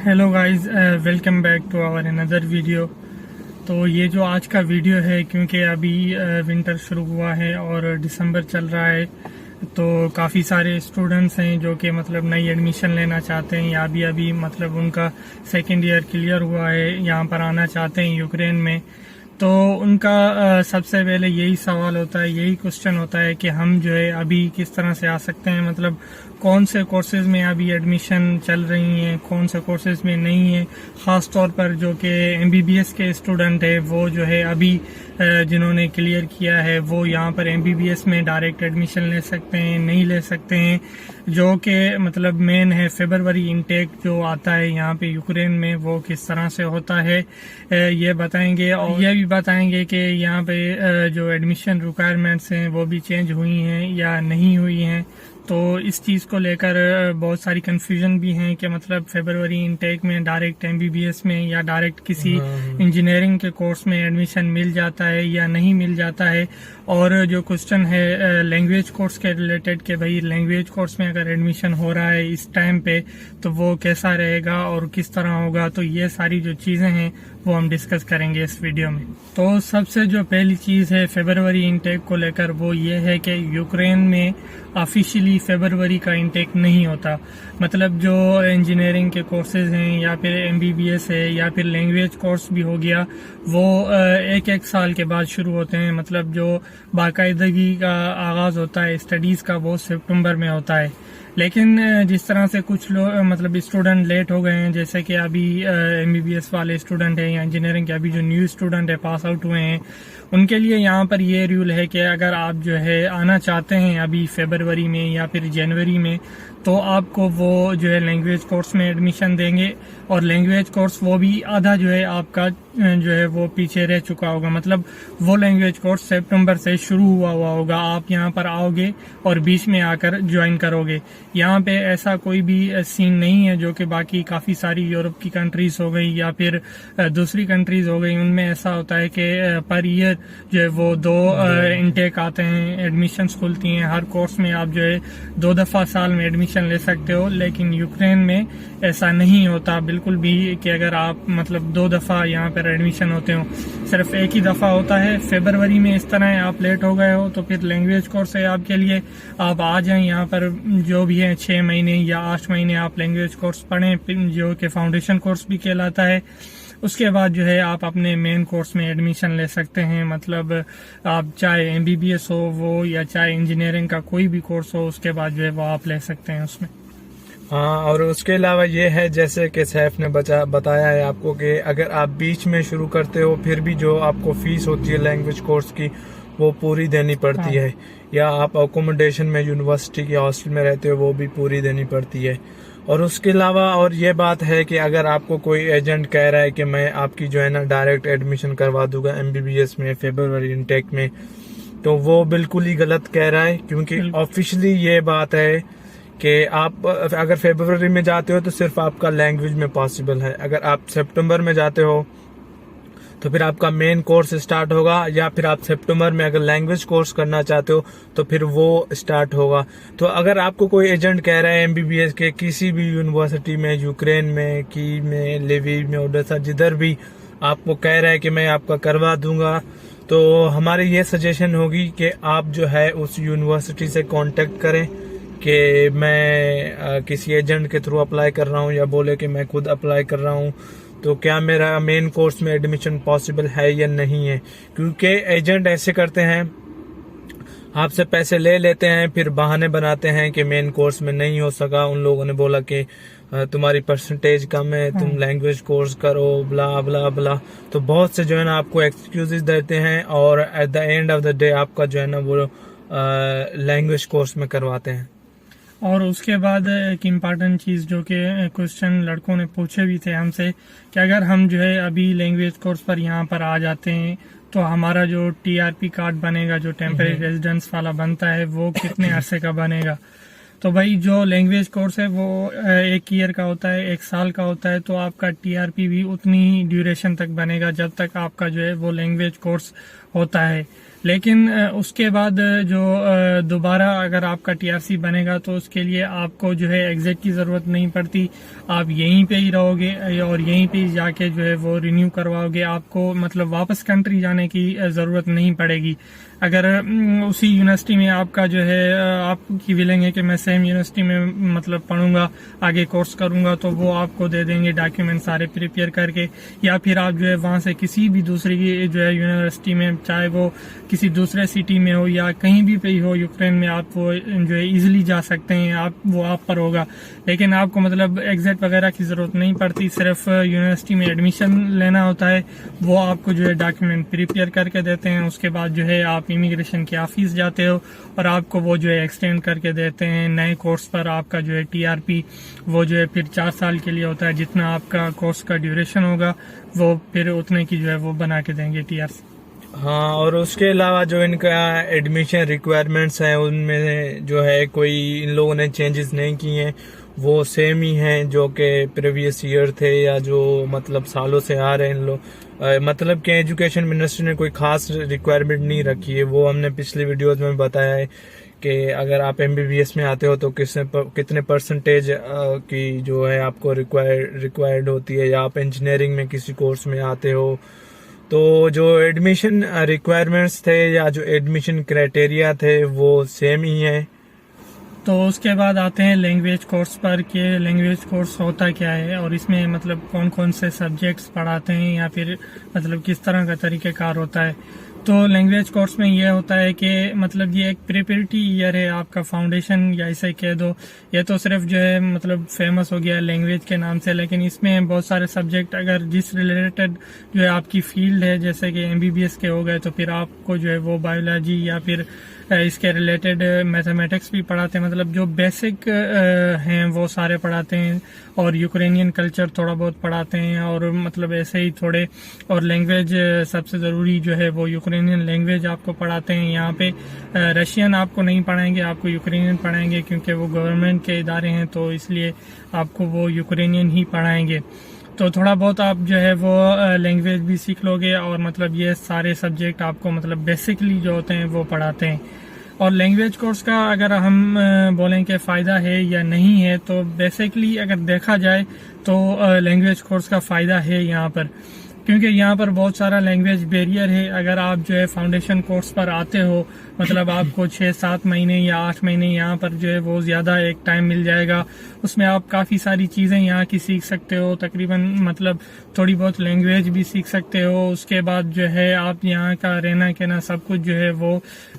Hello guys, welcome back to our another video. तो ये जो आज का वीडियो है, क्योंकि अभी विंटर शुरू हुआ है और दिसंबर चल रहा है, तो काफ़ी सारे स्टूडेंट्स हैं जो कि मतलब नई एडमिशन लेना चाहते हैं या अभी मतलब उनका सेकेंड ईयर क्लियर हुआ है, यहाँ पर आना चाहते हैं यूक्रेन में। तो उनका सबसे पहले यही सवाल होता है, यही क्वेश्चन होता है कि हम जो है अभी किस तरह से आ सकते हैं, मतलब कौन से कोर्सेज में अभी एडमिशन चल रही हैं, कौन से कोर्सेज में नहीं है। ख़ास तौर पर जो कि एमबीबीएस के स्टूडेंट है, वो जो है अभी जिन्होंने क्लियर किया है वो यहाँ पर एमबीबीएस में डायरेक्ट एडमिशन ले सकते हैं, नहीं ले सकते हैं। जो कि मतलब मेन है फरवरी इनटेक जो आता है यहाँ पे यूक्रेन में, वो किस तरह से होता है ये बताएंगे। और ये भी बताएंगे कि यहाँ पे जो एडमिशन रिक्वायरमेंट्स हैं वो भी चेंज हुई हैं या नहीं हुई हैं। तो इस चीज़ को लेकर बहुत सारी कंफ्यूजन भी हैं कि मतलब फरवरी इनटेक में डायरेक्ट एमबीबीएस में या डायरेक्ट किसी इंजीनियरिंग के कोर्स में एडमिशन मिल जाता है या नहीं मिल जाता है। और जो क्वेश्चन है लैंग्वेज कोर्स के रिलेटेड कि भाई लैंग्वेज कोर्स में अगर एडमिशन हो रहा है इस टाइम पे तो वो कैसा रहेगा और किस तरह होगा, तो ये सारी जो चीज़ें हैं वो हम डिस्कस करेंगे इस वीडियो में। तो सबसे जो पहली चीज़ है फरवरी इनटेक को लेकर वो ये है कि यूक्रेन में ऑफिशियली फरवरी का इनटेक नहीं होता। मतलब जो इंजीनियरिंग के कोर्सेज हैं या फिर एमबीबीएस है या फिर लैंग्वेज कोर्स भी हो गया, वो एक साल के बाद शुरू होते हैं। मतलब जो बाकायदगी का आगाज़ होता है स्टडीज़ का वो सितंबर में होता है। लेकिन जिस तरह से कुछ लोग मतलब स्टूडेंट लेट हो गए हैं, जैसे कि अभी एमबीबीएस वाले स्टूडेंट हैं या इंजीनियरिंग के अभी जो न्यू स्टूडेंट है पास आउट हुए हैं, उनके लिए यहाँ पर ये रूल है कि अगर आप जो है आना चाहते हैं अभी फरवरी में या फिर जनवरी में, तो आपको वो जो है लैंग्वेज कोर्स में एडमिशन देंगे। और लैंग्वेज कोर्स वो भी आधा जो है आपका जो है वो पीछे रह चुका होगा। मतलब वो लैंग्वेज कोर्स सितंबर से शुरू हुआ होगा, आप यहाँ पर आओगे और बीच में आकर ज्वाइन करोगे। यहाँ पे ऐसा कोई भी सीन नहीं है जो कि बाकी काफ़ी सारी यूरोप की कंट्रीज हो गई या फिर दूसरी कंट्रीज हो गई, उनमें ऐसा होता है कि पर ईयर जो है वो दो इनटेक आते हैं, एडमिशन्स खुलती हैं। हर कोर्स में आप जो है 2 दफ़ा साल में एडमिशन ले सकते हो। लेकिन यूक्रेन में ऐसा नहीं होता बिल्कुल भी कि अगर आप मतलब 2 दफ़ा यहाँ पर एडमिशन होते हो, सिर्फ एक ही दफ़ा होता है। फरवरी में इस तरह है, आप लेट हो गए हो तो फिर लैंग्वेज कोर्स है आपके लिए, आप आ जाएं यहाँ पर जो भी है 6 महीने या 8 महीने आप लैंग्वेज कोर्स पढ़ें जो कि फाउंडेशन कोर्स भी कहलाता है। उसके बाद जो है आप अपने मेन कोर्स में एडमिशन ले सकते हैं। मतलब आप चाहे एमबीबीएस हो वो या चाहे इंजीनियरिंग का कोई भी कोर्स हो, उसके बाद जो है वो आप ले सकते हैं उसमें। हाँ, और उसके अलावा ये है जैसे कि सैफ ने बताया है आपको कि अगर आप बीच में शुरू करते हो फिर भी जो आपको फीस होती है लैंग्वेज कोर्स की वो पूरी देनी पड़ती है, या आप अकोमोडेशन में यूनिवर्सिटी के हॉस्टल में रहते हो वो भी पूरी देनी पड़ती है। और उसके अलावा और ये बात है कि अगर आपको कोई एजेंट कह रहा है कि मैं आपकी जो है ना डायरेक्ट एडमिशन करवा दूंगा एमबीबीएस में फरवरी इनटेक में, तो वो बिल्कुल ही गलत कह रहा है। क्योंकि ऑफिशियली ये बात है कि आप अगर फरवरी में जाते हो तो सिर्फ आपका लैंग्वेज में पॉसिबल है। अगर आप सितंबर में जाते हो तो फिर आपका मेन कोर्स स्टार्ट होगा, या फिर आप सितंबर में अगर लैंग्वेज कोर्स करना चाहते हो तो फिर वो स्टार्ट होगा। तो अगर आपको कोई एजेंट कह रहा है एमबीबीएस के किसी भी यूनिवर्सिटी में, यूक्रेन में, कीव में, लिविव में, ओडेसा, जिधर भी आपको कह रहा है कि मैं आपका करवा दूंगा, तो हमारी ये सजेशन होगी कि आप जो है उस यूनिवर्सिटी से कांटेक्ट करें कि मैं किसी एजेंट के थ्रू अप्लाई कर रहा हूँ, या बोले कि मैं खुद अप्लाई कर रहा हूँ, तो क्या मेरा मेन कोर्स में एडमिशन पॉसिबल है या नहीं है। क्योंकि एजेंट ऐसे करते हैं, आपसे पैसे ले लेते हैं, फिर बहाने बनाते हैं कि मेन कोर्स में नहीं हो सका, उन लोगों ने बोला कि तुम्हारी परसेंटेज कम है, तुम लैंग्वेज कोर्स करो, ब्ला ब्ला ब्ला। तो बहुत से जो है ना आपको एक्सक्यूजेस देते हैं और at the end of the day आपका जो है ना वो लैंग्वेज कोर्स में करवाते हैं। और उसके बाद एक इम्पॉर्टेंट चीज़ जो कि क्वेश्चन लड़कों ने पूछे भी थे हमसे कि अगर हम जो है अभी लैंग्वेज कोर्स पर यहाँ पर आ जाते हैं तो हमारा जो टीआरपी कार्ड बनेगा, जो टेम्परेरी रेजिडेंस वाला बनता है, वो कितने अरसे का बनेगा। तो भाई जो लैंग्वेज कोर्स है वो 1 ईयर का होता है, 1 साल का होता है। तो आपका टीआरपी भी उतनी ही ड्यूरेशन तक बनेगा जब तक आपका जो है वो लैंग्वेज कोर्स होता है। लेकिन उसके बाद जो दोबारा अगर आपका टीआरसी बनेगा तो उसके लिए आपको जो है एग्जिट की जरूरत नहीं पड़ती, आप यहीं पे ही रहोगे और यहीं पे ही जाके जो है वो रिन्यू करवाओगे, आपको मतलब वापस कंट्री जाने की जरूरत नहीं पड़ेगी। अगर उसी यूनिवर्सिटी में आपका जो है आपकी विलिंग है कि मैं सेम यूनिवर्सिटी में मतलब पढ़ूंगा, आगे कोर्स करूंगा, तो वो आपको दे देंगे डॉक्यूमेंट सारे प्रिपेयर करके। या फिर आप जो है वहां से किसी भी दूसरी जो है यूनिवर्सिटी में, चाहे वो किसी दूसरे सिटी में हो या कहीं भी पे हो यूक्रेन में, आप वो जो है इजिली जा सकते हैं, आप पर होगा। लेकिन आपको मतलब एग्जिट वगैरह की जरूरत नहीं पड़ती, सिर्फ यूनिवर्सिटी में एडमिशन लेना होता है, वो आपको जो है डॉक्यूमेंट प्रिपेयर करके देते हैं। उसके बाद जो है आप इमिग्रेशन के ऑफिस जाते हो और आपको वो जो है एक्सटेंड करके देते हैं नए कोर्स पर। आपका जो है टीआरपी वो जो है फिर 4 साल के लिए होता है, जितना आपका कोर्स का ड्यूरेशन होगा वो फिर उतने की जो है वो बना के देंगे टीआरसी। हाँ, और उसके अलावा जो इनका एडमिशन रिक्वायरमेंट्स हैं उनमें जो है कोई इन लोगों ने चेंजेस नहीं किए हैं, वो सेम ही हैं जो कि प्रीवियस ईयर थे या जो मतलब सालों से आ रहे हैं इन लोग। मतलब कि एजुकेशन मिनिस्ट्री ने कोई खास रिक्वायरमेंट नहीं रखी है। वो हमने पिछली वीडियोस में बताया है कि अगर आप एमबीबीएस में आते हो तो कितने परसेंटेज की जो है आपको रिक्वायर्ड होती है, या आप इंजीनियरिंग में किसी कोर्स में आते हो तो जो एडमिशन रिक्वायरमेंट्स थे या जो एडमिशन क्राइटेरिया थे वो सेम ही है। तो उसके बाद आते हैं लैंग्वेज कोर्स पर कि लैंग्वेज कोर्स होता क्या है और इसमें मतलब कौन कौन से सब्जेक्ट्स पढ़ाते हैं या फिर मतलब किस तरह का तरीक़ेकार होता है। तो लैंग्वेज कोर्स में ये होता है कि मतलब ये एक प्रिपरेटरी ईयर है आपका, फाउंडेशन या इसे कह दो। ये तो सिर्फ जो है मतलब फेमस हो गया लैंग्वेज के नाम से, लेकिन इसमें बहुत सारे सब्जेक्ट अगर जिस रिलेटेड जो है आपकी फील्ड है, जैसे कि एमबीबीएस के हो गए तो फिर आपको जो है वो बायोलॉजी या फिर इसके रिलेटेड मैथमेटिक्स भी पढ़ाते हैं। मतलब जो बेसिक हैं वो सारे पढ़ाते हैं, और यूक्रेनियन कल्चर थोड़ा बहुत पढ़ाते हैं, और मतलब ऐसे ही थोड़े। और लैंग्वेज सबसे ज़रूरी जो है वो यूक्रेनियन लैंग्वेज आपको पढ़ाते हैं। यहाँ पे रशियन आपको नहीं पढ़ाएंगे, आपको यूक्रेनियन पढ़ाएंगे, क्योंकि वो गवर्नमेंट के इदारे हैं तो इसलिए आपको वो यूक्रेनियन ही पढ़ाएंगे। तो थोड़ा बहुत आप जो है वो लैंग्वेज भी सीख लोगे, और मतलब ये सारे सब्जेक्ट आपको मतलब बेसिकली जो होते हैं वो पढ़ाते हैं। और लैंग्वेज कोर्स का अगर हम बोलें कि फ़ायदा है या नहीं है, तो बेसिकली अगर देखा जाए तो लैंग्वेज कोर्स का फ़ायदा है यहाँ पर, क्योंकि यहाँ पर बहुत सारा लैंग्वेज बैरियर है। अगर आप जो है फाउंडेशन कोर्स पर आते हो, मतलब आपको 6-7 महीने या 8 महीने यहाँ पर जो है वो ज़्यादा एक टाइम मिल जाएगा, उसमें आप काफ़ी सारी चीज़ें यहाँ की सीख सकते हो, तकरीबन मतलब थोड़ी बहुत लैंग्वेज भी सीख सकते हो। उसके बाद जो है आप यहाँ का रहना कहना सब कुछ जो है वो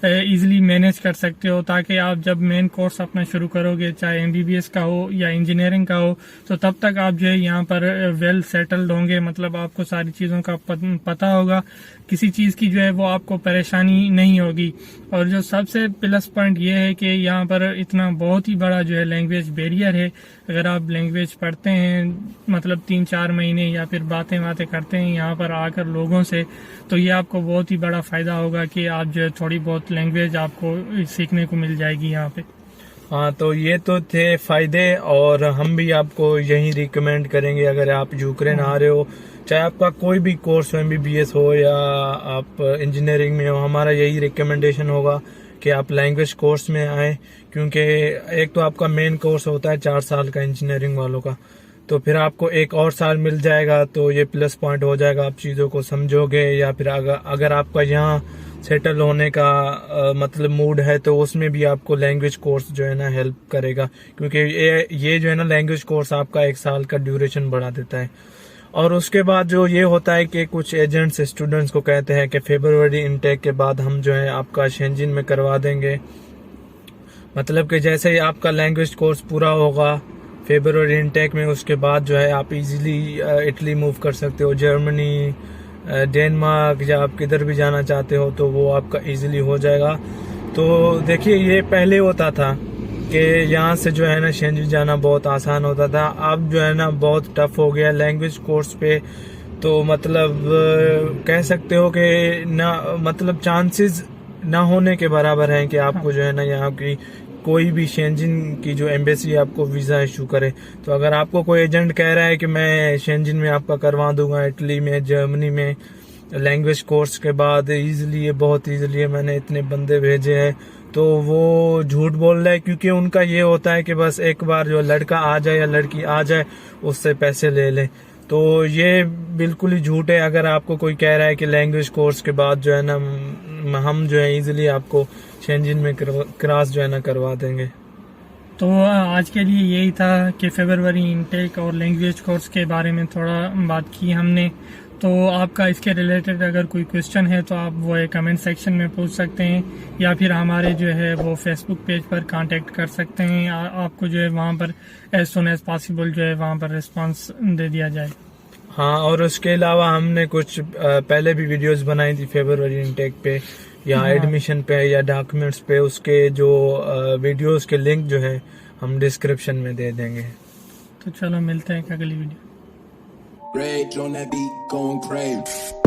ईजिली मैनेज कर सकते हो, ताकि आप जब मेन कोर्स अपना शुरू करोगे, चाहे एमबीबीएस का हो या इंजीनियरिंग का हो, तो तब तक आप जो है यहाँ पर वेल सेटल्ड होंगे। मतलब आपको सारी चीज़ों का पता होगा, किसी चीज़ की जो है वो आपको परेशानी नहीं होगी। और जो सबसे प्लस पॉइंट ये है कि यहाँ पर इतना बहुत ही बड़ा जो है लैंग्वेज बैरियर है। अगर आप लैंग्वेज पढ़ते हैं मतलब 3-4 महीने या फिर बातें करते हैं यहाँ पर आकर लोगों से, तो ये आपको बहुत ही बड़ा फ़ायदा होगा कि आप जो है थोड़ी बहुत लैंग्वेज आपको सीखने को मिल जाएगी यहाँ पे। हाँ, तो ये तो थे फायदे, और हम भी आपको यही रिकमेंड करेंगे अगर आप यूक्रेन आ रहे हो, चाहे आपका कोई भी कोर्स हो, एमबीबीएस हो या आप इंजीनियरिंग में हो, हमारा यही रिकमेंडेशन होगा कि आप लैंग्वेज कोर्स में आए। क्योंकि एक तो आपका मेन कोर्स होता है 4 साल का इंजीनियरिंग वालों का, तो फिर आपको एक और साल मिल जाएगा, तो ये प्लस पॉइंट हो जाएगा, आप चीज़ों को समझोगे। या फिर अगर आपका यहाँ सेटल होने का मतलब मूड है तो उसमें भी आपको लैंग्वेज कोर्स जो है ना हेल्प करेगा, क्योंकि ये जो है ना लैंग्वेज कोर्स आपका 1 साल का ड्यूरेशन बढ़ा देता है। और उसके बाद जो ये होता है कि कुछ एजेंट्स स्टूडेंट्स को कहते हैं कि फरवरी इनटेक के बाद हम जो है आपका शेंजन में करवा देंगे। मतलब कि जैसे ही आपका लैंग्वेज कोर्स पूरा होगा फरवरी इनटेक में, उसके बाद जो है आप इजीली इटली मूव कर सकते हो, जर्मनी, डेनमार्क, या आप किधर भी जाना चाहते हो तो वो आपका इजीली हो जाएगा। तो देखिए, ये पहले होता था कि यहाँ से जो है ना शेंजन जाना बहुत आसान होता था, अब जो है ना बहुत टफ हो गया लैंग्वेज कोर्स पे। तो मतलब कह सकते हो कि ना मतलब चांसेस ना होने के बराबर हैं कि आपको जो है ना यहाँ की कोई भी शेंजन की जो एम्बेसी आपको वीज़ा इशू करे। तो अगर आपको कोई एजेंट कह रहा है कि मैं शेंजन में आपका करवा दूंगा, इटली में, जर्मनी में, लैंग्वेज कोर्स के बाद इजीली, बहुत इजीली मैंने इतने बंदे भेजे हैं। तो वो झूठ बोल रहे हैं, क्योंकि उनका ये होता है कि बस एक बार जो लड़का आ जाए या लड़की आ जाए उससे पैसे ले ले। तो ये बिल्कुल ही झूठ है। अगर आपको कोई कह रहा है कि लैंग्वेज कोर्स के बाद जो है ना हम जो है इजीली आपको शेंजन में क्रॉस जो है ना करवा देंगे। तो आज के लिए यही था कि फरवरी इनटेक और लैंग्वेज कोर्स के बारे में थोड़ा बात की हमने। तो आपका इसके रिलेटेड अगर कोई क्वेश्चन है तो आप वो कमेंट सेक्शन में पूछ सकते हैं, या फिर हमारे जो है वो फेसबुक पेज पर कांटेक्ट कर सकते हैं। आपको जो है वहाँ पर एज सुन एज पॉसिबल जो है वहाँ पर रिस्पांस दे दिया जाए। हाँ, और उसके अलावा हमने कुछ पहले भी वीडियोस बनाई थी फरवरी इनटेक पे या एडमिशन पे या डॉक्यूमेंट्स पे। उसके जो वीडियोस के लिंक जो है हम डिस्क्रिप्शन में दे देंगे। तो चलो मिलते हैं अगली video. Rage on that beat, going crazy.